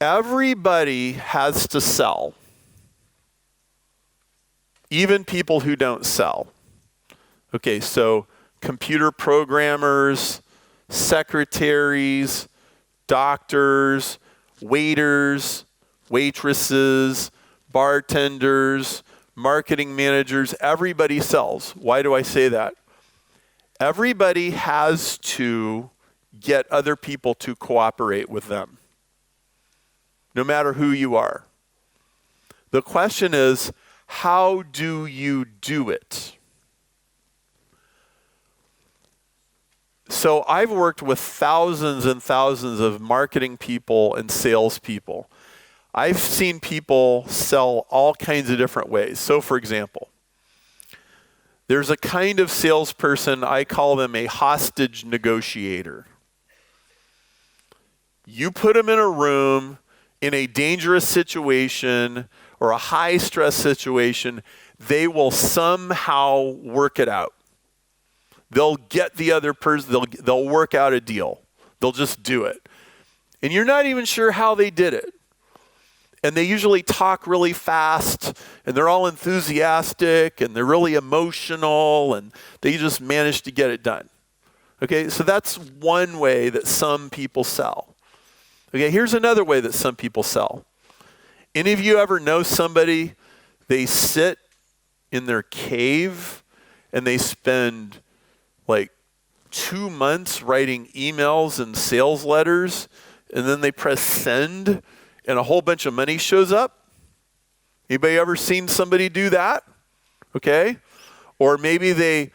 Everybody has to sell, even people who don't sell. Okay, so computer programmers, secretaries, doctors, waiters, waitresses, bartenders, marketing managers, everybody sells. Why do I say that? Everybody has to get other people to cooperate with them, no matter who you are. The question is, how do you do it? So I've worked with thousands and thousands of marketing people and sales people. I've seen people sell all kinds of different ways. So for example, there's a kind of salesperson, I call them a hostage negotiator. You put them in a room in a dangerous situation or a high stress situation, they will somehow work it out. They'll get the other person, they'll work out a deal. They'll just do it. And you're not even sure how they did it. And they usually talk really fast, and they're all enthusiastic, and they're really emotional, and they just manage to get it done. Okay, so that's one way that some people sell. Okay, here's another way that some people sell. Any of you ever know somebody, they sit in their cave, and they spend like 2 months writing emails and sales letters, and then they press send, and a whole bunch of money shows up? Anybody ever seen somebody do that? Okay. Or maybe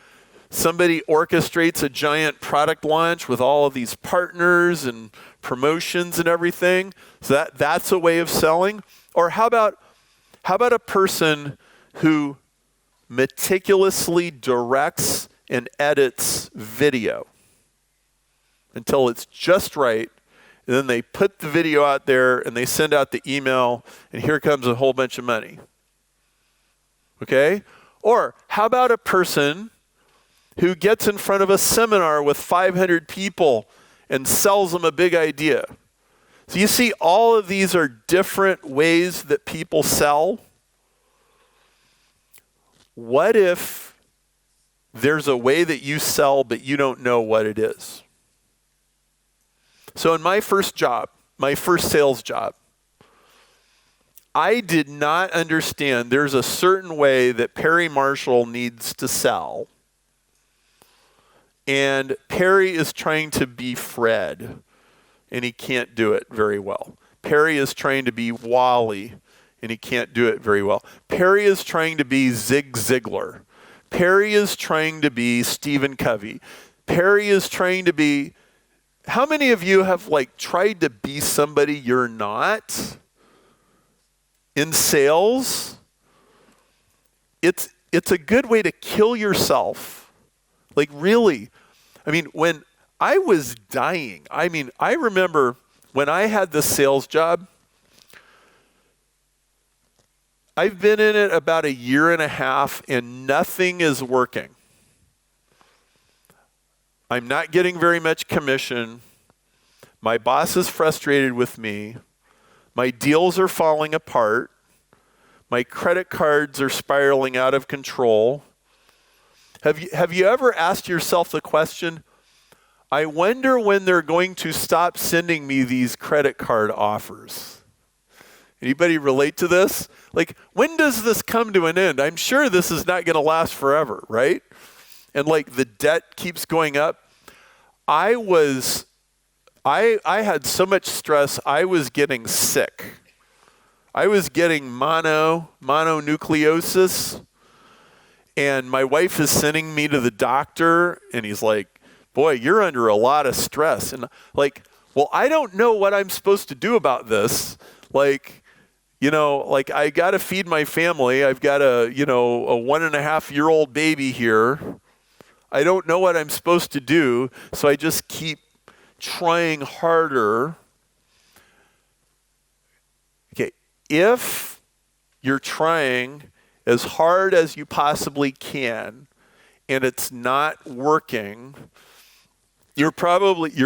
somebody orchestrates a giant product launch with all of these partners and promotions and everything. So that's a way of selling. Or how about a person who meticulously directs and edits video until it's just right, and then they put the video out there and they send out the email, and here comes a whole bunch of money. Okay? Or how about a person who gets in front of a seminar with 500 people and sells them a big idea? So you see, all of these are different ways that people sell. What if there's a way that you sell, but you don't know what it is? So in my first job, my first sales job, I did not understand there's a certain way that Perry Marshall needs to sell. And Perry is trying to be Fred, and he can't do it very well. Perry is trying to be Wally, and he can't do it very well. Perry is trying to be Zig Ziglar. Perry is trying to be Stephen Covey. Perry is trying to be... How many of you have tried to be somebody you're not in sales? It's a good way to kill yourself. Really. When I was dying, I remember when I had this sales job, I've been in it about 1.5 years and nothing is working. I'm not getting very much commission. My boss is frustrated with me. My deals are falling apart. My credit cards are spiraling out of control. Have you ever asked yourself the question, I wonder when they're going to stop sending me these credit card offers? Anybody relate to this? When does this come to an end? I'm sure this is not going to last forever, right? And the debt keeps going up. I had so much stress, I was getting sick. I was getting mononucleosis, and my wife is sending me to the doctor, and he's like, boy, you're under a lot of stress. And well, I don't know what I'm supposed to do about this. I got to feed my family. I've got a 1.5-year-old baby here. I don't know what I'm supposed to do, so I just keep trying harder. Okay, if you're trying as hard as you possibly can and it's not working, you're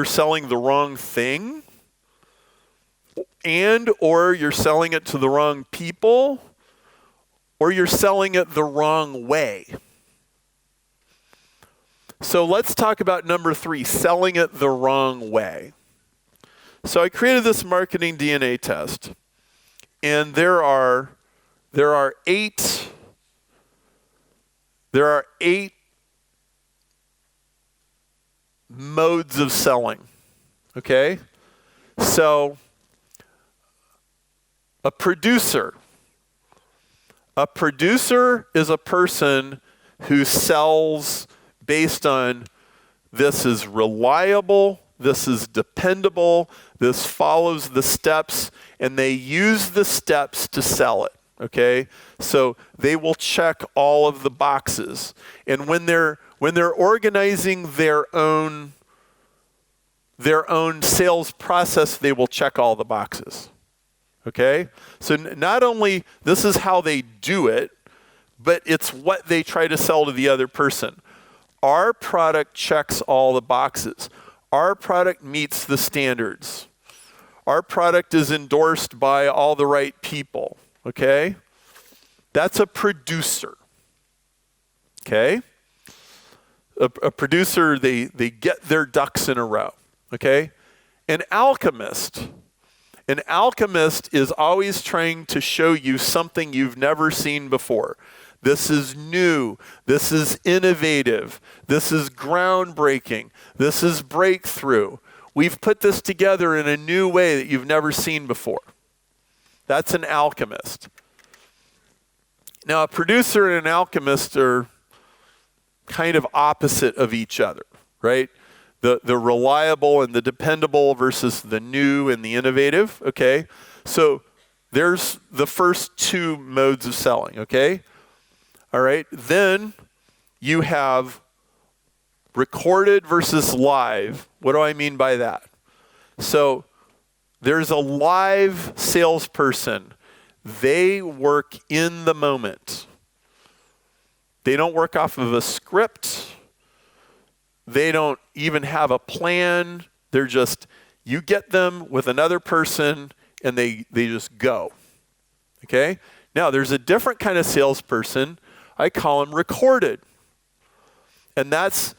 selling the wrong thing, or you're selling it to the wrong people, or you're selling it the wrong way. So let's talk about number 3, selling it the wrong way. So I created this marketing DNA test, and there are 8 modes of selling. Okay? So a producer is a person who sells based on this is reliable, this is dependable, this follows the steps, and they use the steps to sell it. Okay? So they will check all of the boxes. And when they're organizing their own sales process, they will check all the boxes. Okay? So not only this is how they do it, but it's what they try to sell to the other person. Our product checks all the boxes. Our product meets the standards. Our product is endorsed by all the right people. Okay? That's a producer. Okay? A producer, they get their ducks in a row. Okay? An alchemist is always trying to show you something you've never seen before. This is new. This is innovative. This is groundbreaking. This is breakthrough. We've put this together in a new way that you've never seen before. That's an alchemist. Now, a producer and an alchemist are kind of opposite of each other, right? The reliable and the dependable versus the new and the innovative, okay? So there's the first 2 modes of selling, okay? All right, then you have recorded versus live. What do I mean by that? So there's a live salesperson. They work in the moment. They don't work off of a script. They don't even have a plan. They're just, you get them with another person and they just go. Okay? Now, there's a different kind of salesperson. I call them recorded. And that's,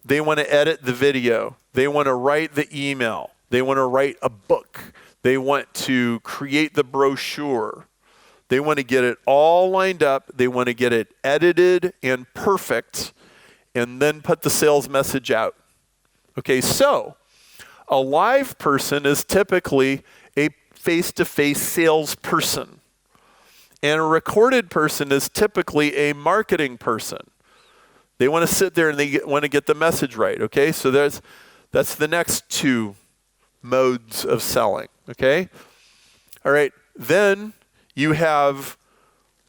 they want to edit the video. They want to write the email. They want to write a book. They want to create the brochure. They want to get it all lined up. They want to get it edited and perfect and then put the sales message out. Okay, so a live person is typically a face-to-face salesperson. And a recorded person is typically a marketing person. They want to sit there and they want to get the message right, okay? So that's the next 2 modes of selling, okay? All right, then you have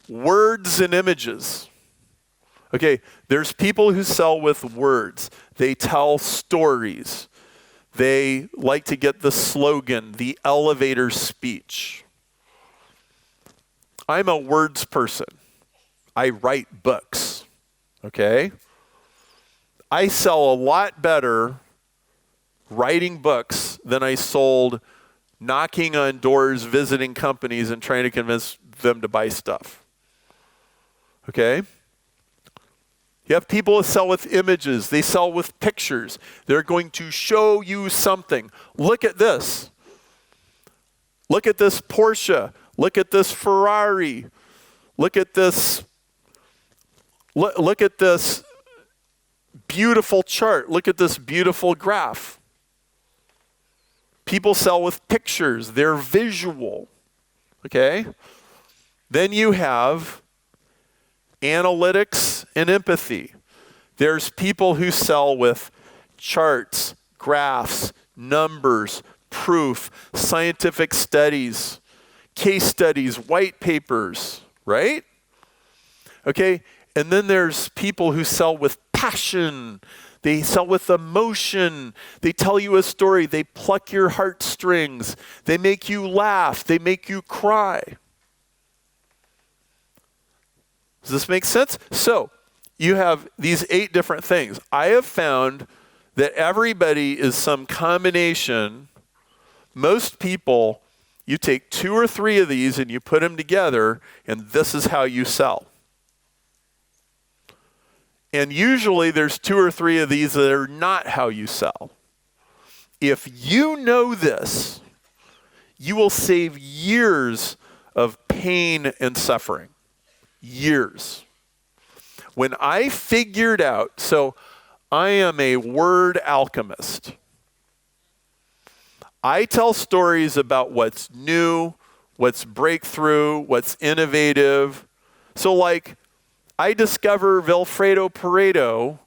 words and images. Okay, there's people who sell with words. They tell stories. They like to get the slogan, the elevator speech. I'm a words person. I write books, okay? I sell a lot better writing books than I sold knocking on doors, visiting companies, and trying to convince them to buy stuff, okay? You have people that sell with images. They sell with pictures. They're going to show you something. Look at this. Look at this Porsche. Look at this Ferrari. Look at this. Look at this beautiful chart. Look at this beautiful graph. People sell with pictures. They're visual. Okay? Then you have analytics and empathy. There's people who sell with charts, graphs, numbers, proof, scientific studies, case studies, white papers, right? Okay, and then there's people who sell with passion. They sell with emotion. They tell you a story. They pluck your heartstrings. They make you laugh. They make you cry. Does this make sense? So you have these 8 different things. I have found that everybody is some combination. Most people You take 2 or 3 of these and you put them together, and this is how you sell. And usually there's 2 or 3 of these that are not how you sell. If you know this, you will save years of pain and suffering. Years. When I figured out, so I am a word alchemist. I tell stories about what's new, what's breakthrough, what's innovative. So like, I discover Vilfredo Pareto,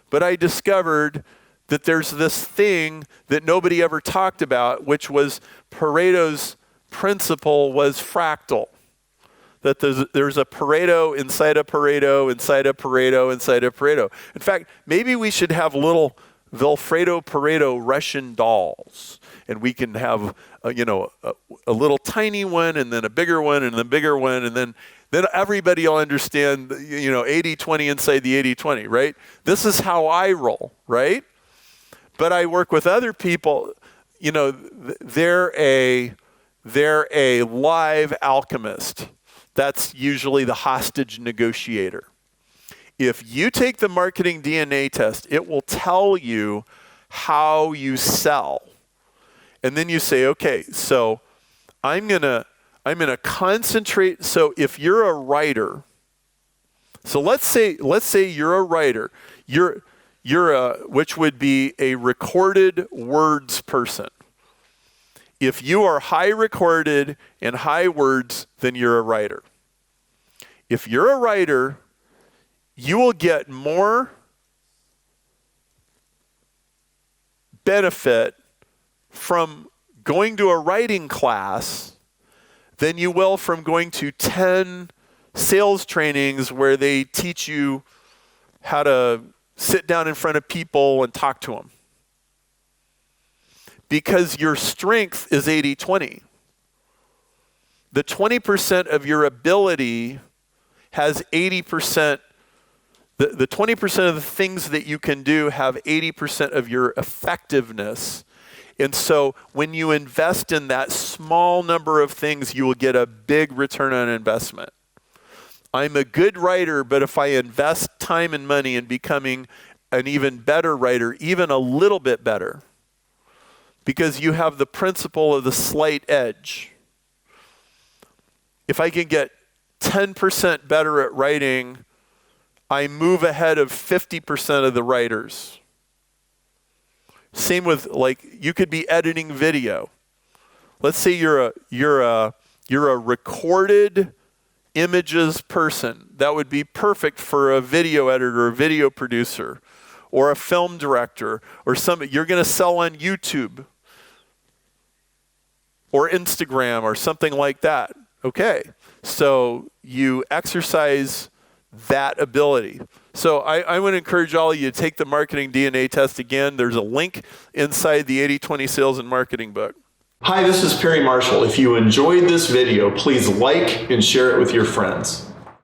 but I discovered that there's this thing that nobody ever talked about, which was Pareto's principle was fractal. That there's a Pareto inside a Pareto, inside a Pareto, inside a Pareto. In fact, maybe we should have little Vilfredo Pareto Russian dolls, and we can have a little tiny one, and then a bigger one, and then a bigger one, and then everybody will understand 80-20 inside the 80-20, right? This is how I roll, right? But I work with other people, they're a live alchemist. That's usually the hostage negotiator. If you take the marketing DNA test, it will tell you how you sell. And then you say, okay, so I'm gonna concentrate. So if you're a writer, so let's say you're a writer, you're which would be a recorded words person. If you are high recorded and high words, then you're a writer. If you're a writer, you will get more benefit from going to a writing class than you will from going to 10 sales trainings where they teach you how to sit down in front of people and talk to them. Because your strength is 80-20. The 20% of your ability has 80%. The 20% of the things that you can do have 80% of your effectiveness. And so when you invest in that small number of things, you will get a big return on investment. I'm a good writer, but if I invest time and money in becoming an even better writer, even a little bit better, because you have the principle of the slight edge. If I can get 10% better at writing, I move ahead of 50% of the writers. Same with, like, you could be editing video. Let's say you're a recorded images person. That would be perfect for a video editor, a video producer, or a film director, or somebody. You're going to sell on YouTube or Instagram or something like that. Okay, so you exercise that ability. So I would encourage all of you to take the marketing DNA test again. There's a link inside the 80-20 Sales and Marketing book. Hi, this is Perry Marshall. If you enjoyed this video, please like and share it with your friends.